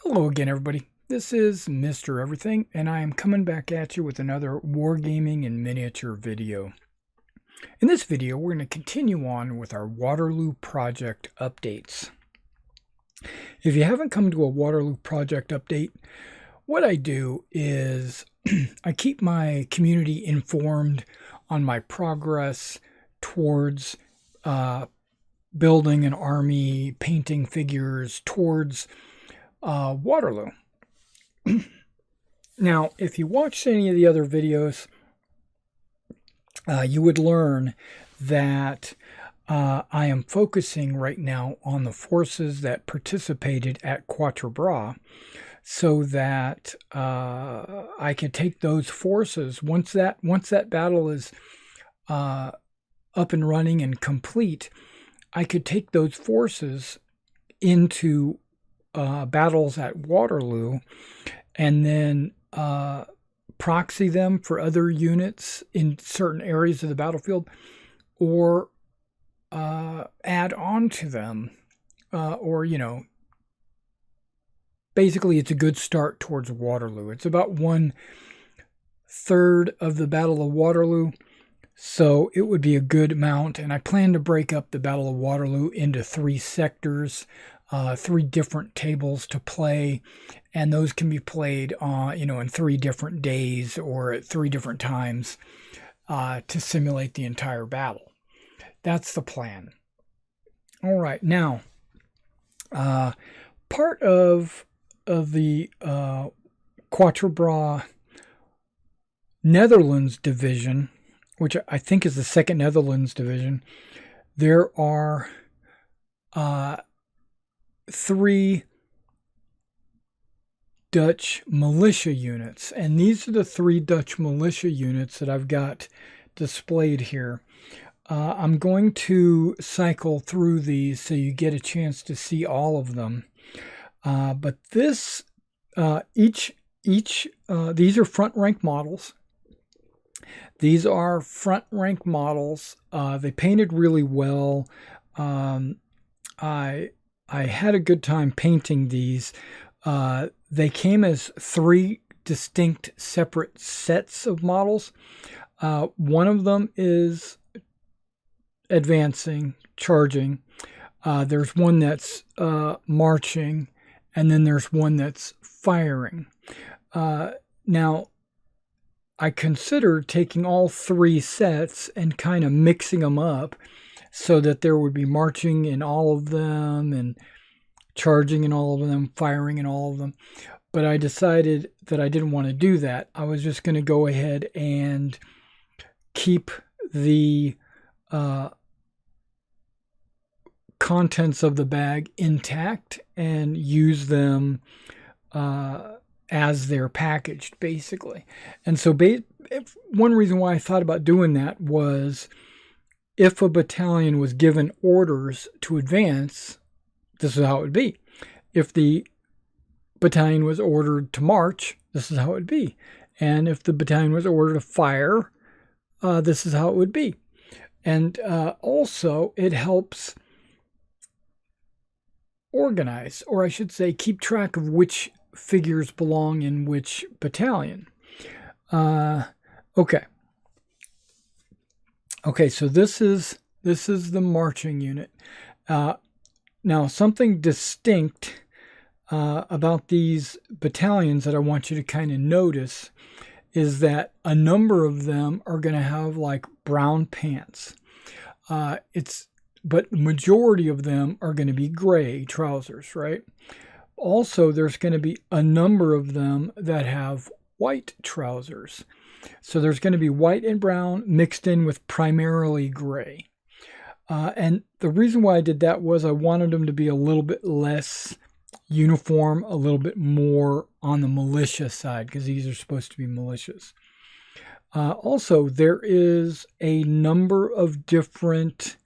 Hello again, everybody. This is Mr. Everything, and I am coming back at you with another Wargaming and miniature video. In this video, we're going to continue on with our Waterloo project updates. If you haven't come to a Waterloo project update, what I do is I keep my community informed on my progress towards building an army, painting figures towards Waterloo. Now, if you watched any of the other videos, you would learn that I am focusing right now on the forces that participated at Quatre Bras, so that I can take those forces once that battle is up and running and complete. I could take those forces into battles at Waterloo and then proxy them for other units in certain areas of the battlefield, or add on to them, or basically it's a good start towards Waterloo. It's about 1/3 of the Battle of Waterloo, so it would be a good amount, and I plan to break up the Battle of Waterloo into 3 sectors, 3 different tables to play, and those can be played in 3 different days or at 3 different times to simulate the entire battle. That's the plan. All right, now part of the Quatre Bras Netherlands division, which I think is the 2nd Netherlands division, there are 3 Dutch militia units, and these are the 3 Dutch militia units that I've got displayed here. I'm going to cycle through these so you get a chance to see all of them. But this, these are front rank models. These are front rank models. They painted really well. I had a good time painting these. They came as 3 distinct separate sets of models. One of them is advancing, charging. There's one that's marching, and then there's one that's firing. Now, I considered taking all 3 sets and kind of mixing them up so that there would be marching in all of them and charging in all of them, firing in all of them. But I decided that I didn't want to do that. I was just going to go ahead and keep the contents of the bag intact and use them as they're packaged, basically. And so one reason why I thought about doing that was, if a battalion was given orders to advance, this is how it would be. If the battalion was ordered to march, this is how it would be. And if the battalion was ordered to fire, this is how it would be. And also, it helps organize, or I should say, keep track of which figures belong in which battalion. Okay, so this is the marching unit. Now, something distinct about these battalions that I want you to kind of notice is that a number of them are going to have like brown pants. But the majority of them are going to be gray trousers, right? Also, there's going to be a number of them that have white trousers. So there's going to be white and brown mixed in with primarily gray. And the reason why I did that was I wanted them to be a little bit less uniform, a little bit more on the militia side, because these are supposed to be militias. Also, there is a number of different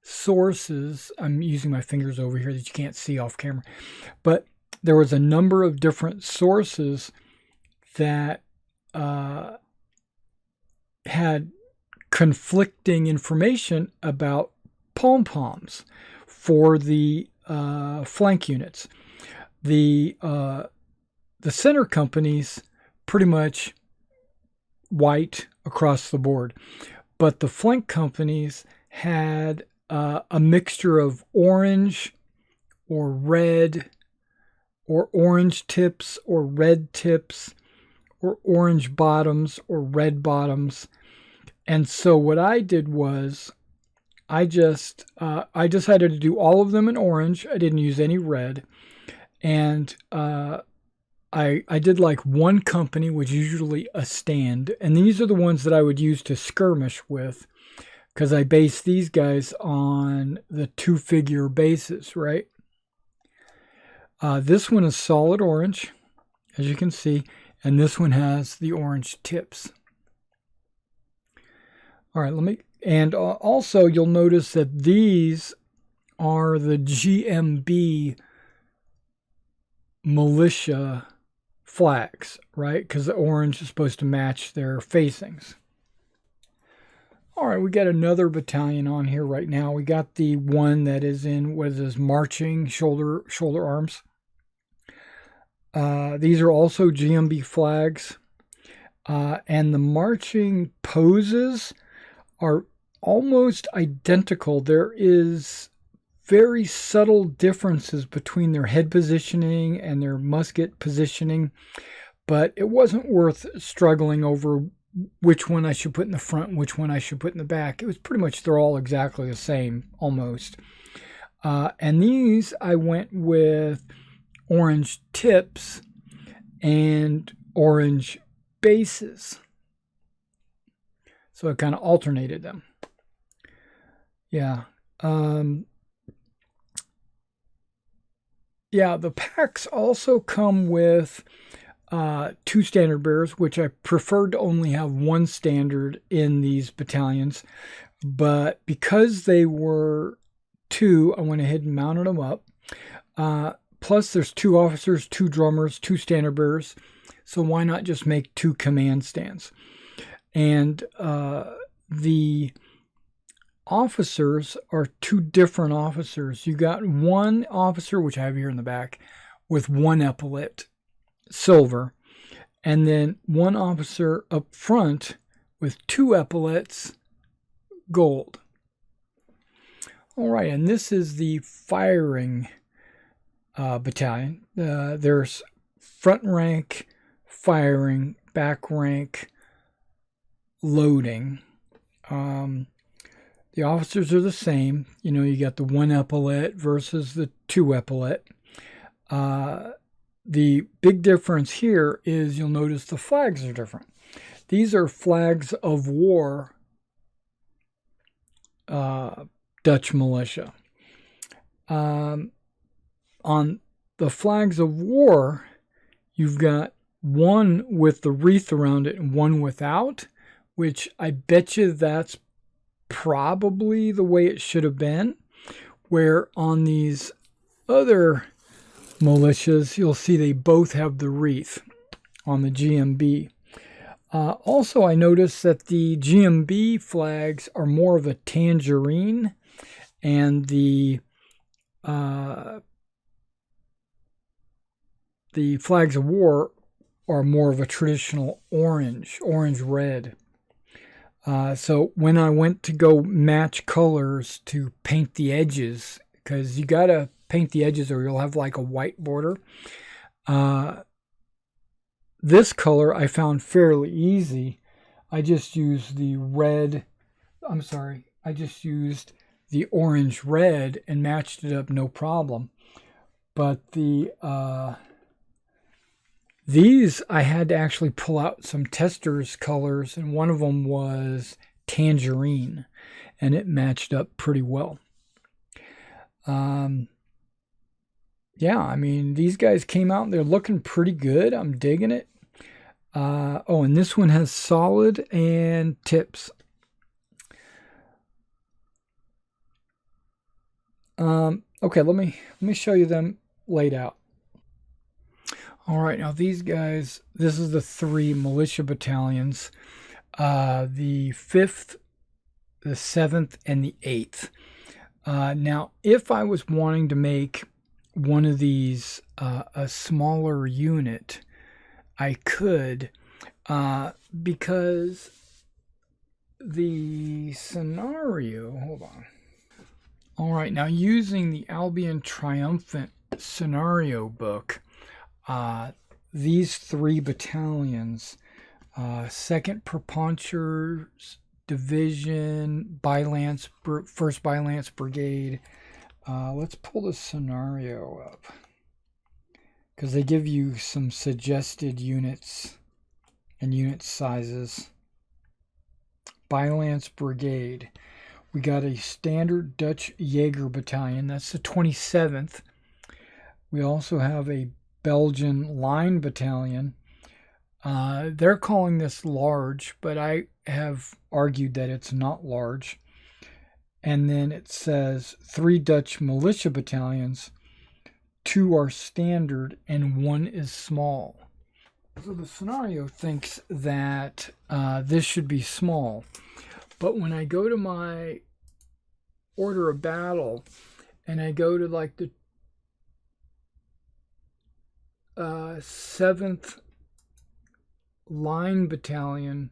sources. I'm using my fingers over here that you can't see off camera, but there was a number of different sources that had conflicting information about pom-poms for the flank units. The center companies pretty much white across the board, but the flank companies had a mixture of orange or red or orange tips or red tips or orange bottoms or red bottoms. And so what I did was I decided to do all of them in orange. I didn't use any red. And I did like one company, which is usually a stand. And these are the ones that I would use to skirmish with, because I base these guys on the 2-figure bases, right? This one is solid orange, as you can see. And this one has the orange tips. All right, and also you'll notice that these are the GMB Militia flags, right? Because the orange is supposed to match their facings. All right, we got another battalion on here right now. We got the one that is in what is this, marching shoulder arms. These are also GMB flags, and the marching poses are almost identical. There is very subtle differences between their head positioning and their musket positioning, but it wasn't worth struggling over which one I should put in the front and which one I should put in the back. It was pretty much, they're all exactly the same, almost. And these, I went with orange tips and orange bases. So I kind of alternated them. Yeah. Yeah, the packs also come with 2 standard bearers, which I preferred to only have 1 standard in these battalions. But because they were 2, I went ahead and mounted them up. Plus, there's 2 officers, 2 drummers, 2 standard bearers. So why not just make 2 command stands? And the officers are 2 different officers. You got one officer, which I have here in the back, with 1 epaulet, silver, and then 1 officer up front with 2 epaulets, gold. All right, and this is the firing battalion. There's front rank, firing, back rank, loading. The officers are the same. You know, you got the 1 epaulet versus the 2 epaulet. The big difference here is you'll notice the flags are different. These are flags of war, Dutch militia. On the flags of war, you've got one with the wreath around it and one without, which I bet you that's probably the way it should have been. Where on these other militias, you'll see they both have the wreath on the GMB. Also, I noticed that the GMB flags are more of a tangerine, and the flags of war are more of a traditional orange-red. So when I went to go match colors to paint the edges, because you got to paint the edges or you'll have like a white border, this color I found fairly easy. I just used the orange red and matched it up, no problem. But these I had to actually pull out some testers colors, and one of them was tangerine, and it matched up pretty well. Yeah, I mean, these guys came out and they're looking pretty good. I'm digging it. Oh, and this one has solid and tips. Okay, let me show you them laid out. All right, now these guys, this is the 3 militia battalions, the 5th, the 7th, and the 8th. Now, if I was wanting to make one of these a smaller unit, I could, because the scenario, hold on. All right, now using the Albion Triumphant scenario book, these 3 battalions, 2nd Proponchers Division, 1st Bylance Brigade. Let's pull the scenario up, because they give you some suggested units and unit sizes. Bylance Brigade. We got a standard Dutch Jaeger battalion. That's the 27th. We also have a Belgian Line battalion. They're calling this large, but I have argued that it's not large. And then it says 3 Dutch Militia battalions. 2 are standard and 1 is small. So the scenario thinks that this should be small. But when I go to my order of battle and I go to like the 7th Line Battalion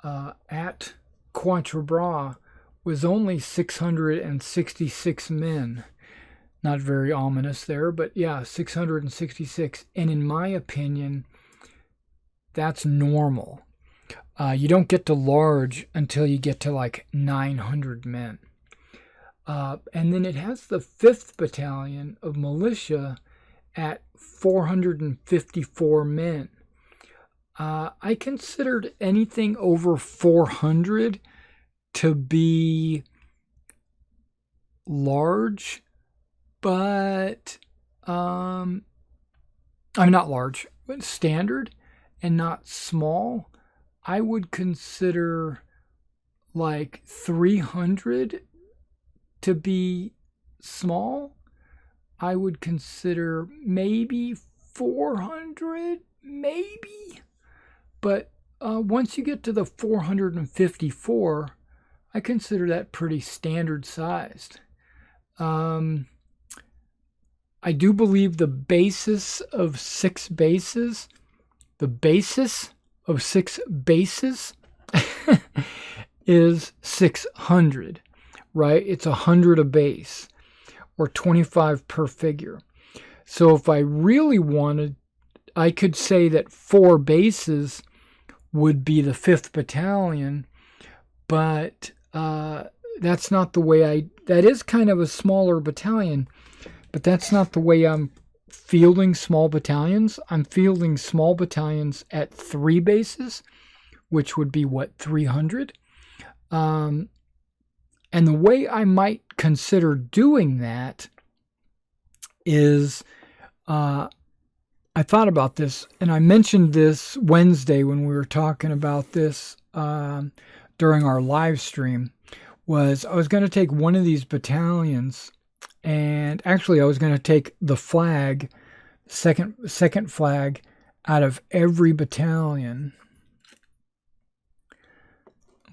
at Quatre Bras was only 666 men. Not very ominous there, but yeah, 666. And in my opinion, that's normal. You don't get to large until you get to like 900 men. And then it has the 5th Battalion of Militia at 454 men. I considered anything over 400 to be large, but I'm not large, but standard and not small. I would consider like 300 to be small. I would consider maybe 400, maybe. But once you get to the 454, I consider that pretty standard sized. I do believe the basis of 6 bases, is 600, right? It's 100 a base, or 25 per figure. So if I really wanted, I could say that 4 bases would be the 5th Battalion, but that's not the way that is kind of a smaller battalion, but that's not the way I'm fielding small battalions. I'm fielding small battalions at 3 bases, which would be 300. And the way I might consider doing that is, I thought about this, and I mentioned this Wednesday when we were talking about this during our live stream, was I was going to take one of these battalions, and actually I was going to take the flag, second flag, out of every battalion.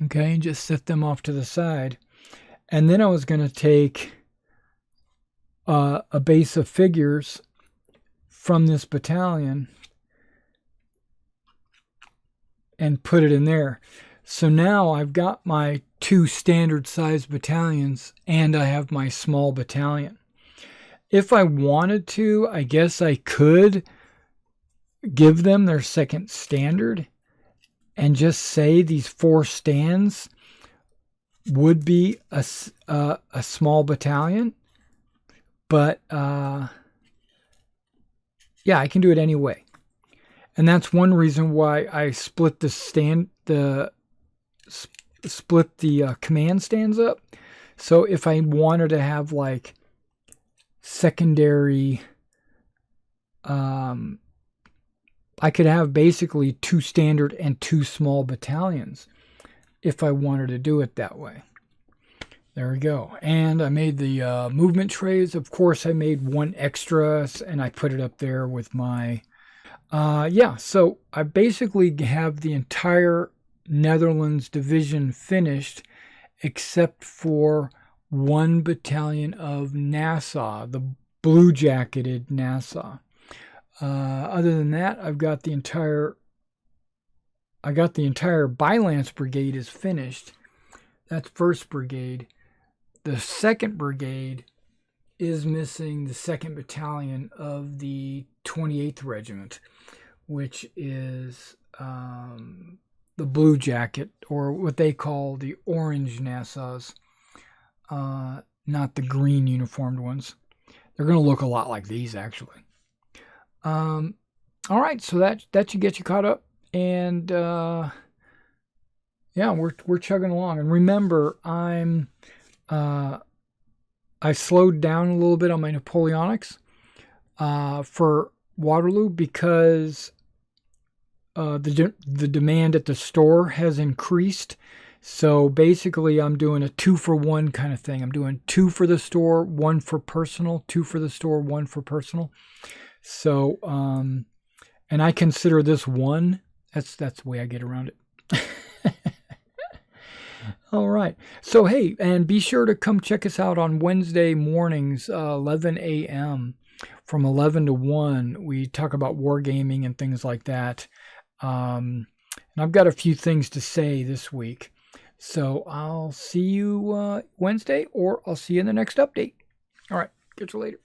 Okay, just set them off to the side. And then I was going to take a base of figures from this battalion and put it in there. So now I've got my 2 standard size battalions and I have my small battalion. If I wanted to, I guess I could give them their 2nd standard and just say these 4 stands would be a small battalion. But yeah, I can do it anyway. And that's one reason why I split the command stands up. So if I wanted to have like secondary, I could have basically 2 standard and 2 small battalions if I wanted to do it that way. There we go. And I made the movement trays. Of course, I made 1 extra and I put it up there with my... yeah, so I basically have the entire Netherlands division finished except for 1 battalion of Nassau, the blue-jacketed NASA. Other than that, I got the entire Bylance Brigade is finished. That's 1st Brigade. The 2nd Brigade is missing the 2nd Battalion of the 28th Regiment, which is the blue jacket, or what they call the orange NASAs, not the green uniformed ones. They're going to look a lot like these, actually. All right, so that should get you caught up, and yeah, we're chugging along. And remember, I slowed down a little bit on my Napoleonics for Waterloo because the demand at the store has increased. So basically, I'm doing a 2-for-1 kind of thing. I'm doing 2 for the store, 1 for personal, 2 for the store, 1 for personal. So, and I consider this 1. That's the way I get around it. All right. So, hey, and be sure to come check us out on Wednesday mornings, 11 a.m. From 11 to 1. We talk about wargaming and things like that. And I've got a few things to say this week. So I'll see you Wednesday, or I'll see you in the next update. All right. Catch you later.